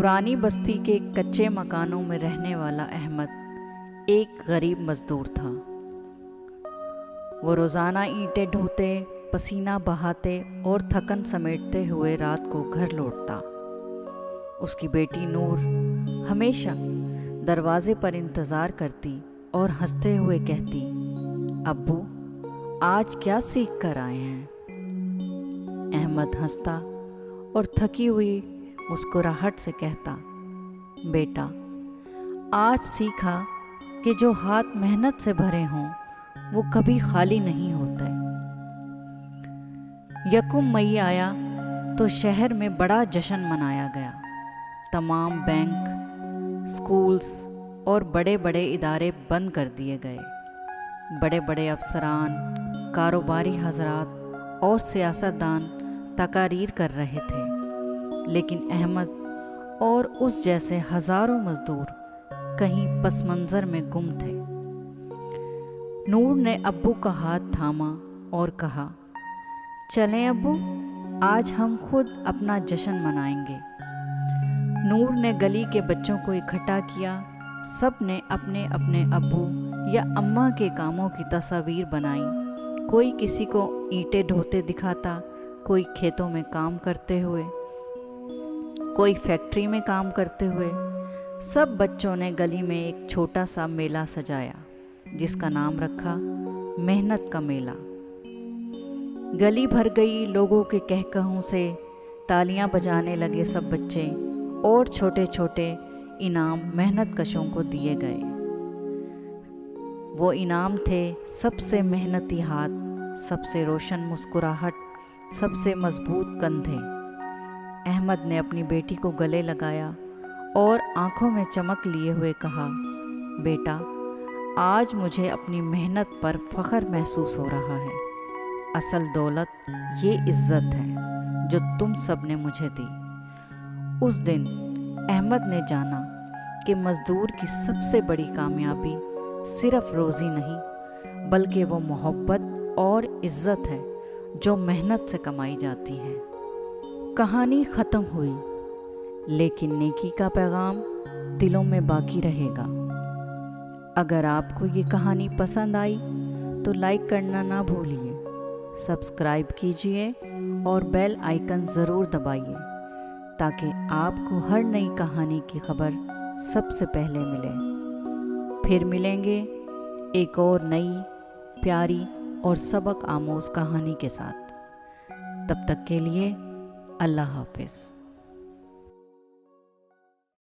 نورانی بستی کے کچے مکانوں میں رہنے والا احمد ایک غریب مزدور تھا۔ وہ روزانہ اینٹیں ڈھوتے، پسینہ بہاتے اور تھکن سمیٹتے ہوئے رات کو گھر لوٹتا۔ اس کی بیٹی نور ہمیشہ دروازے پر انتظار کرتی اور ہنستے ہوئے کہتی، ابو آج کیا سیکھ کر آئے ہیں؟ احمد ہنستا اور تھکی ہوئی مسکراہٹ سے کہتا، بیٹا آج سیکھا کہ جو ہاتھ محنت سے بھرے ہوں وہ کبھی خالی نہیں ہوتے۔ یکم مئی آیا تو شہر میں بڑا جشن منایا گیا۔ تمام بینک، اسکولز اور بڑے بڑے ادارے بند کر دیے گئے۔ بڑے بڑے افسران، کاروباری حضرات اور سیاستدان تقاریر کر رہے تھے، لیکن احمد اور اس جیسے ہزاروں مزدور کہیں پس منظر میں گم تھے۔ نور نے ابو کا ہاتھ تھاما اور کہا، چلیں ابو، آج ہم خود اپنا جشن منائیں گے۔ نور نے گلی کے بچوں کو اکٹھا کیا۔ سب نے اپنے اپنے ابو یا اماں کے کاموں کی تصاویر بنائیں۔ کوئی کسی کو اینٹیں ڈھوتے دکھاتا، کوئی کھیتوں میں کام کرتے ہوئے، کوئی فیکٹری میں کام کرتے ہوئے۔ سب بچوں نے گلی میں ایک چھوٹا سا میلہ سجایا جس کا نام رکھا محنت کا میلہ۔ گلی بھر گئی لوگوں کے کہکہوں سے، تالیاں بجانے لگے سب بچے، اور چھوٹے چھوٹے انعام محنت کشوں کو دیے گئے۔ وہ انعام تھے سب سے محنتی ہاتھ، سب سے روشن مسکراہٹ، سب سے مضبوط کندھے۔ احمد نے اپنی بیٹی کو گلے لگایا اور آنکھوں میں چمک لیے ہوئے کہا، بیٹا آج مجھے اپنی محنت پر فخر محسوس ہو رہا ہے۔ اصل دولت یہ عزت ہے جو تم سب نے مجھے دی۔ اس دن احمد نے جانا کہ مزدور کی سب سے بڑی کامیابی صرف روزی نہیں بلکہ وہ محبت اور عزت ہے جو محنت سے کمائی جاتی ہے۔ کہانی ختم ہوئی، لیکن نیکی کا پیغام دلوں میں باقی رہے گا۔ اگر آپ کو یہ کہانی پسند آئی تو لائک کرنا نہ بھولیے، سبسکرائب کیجیے اور بیل آئیکن ضرور دبائیے تاکہ آپ کو ہر نئی کہانی کی خبر سب سے پہلے ملے۔ پھر ملیں گے ایک اور نئی، پیاری اور سبق آموز کہانی کے ساتھ۔ تب تک کے لیے اللہ حافظ۔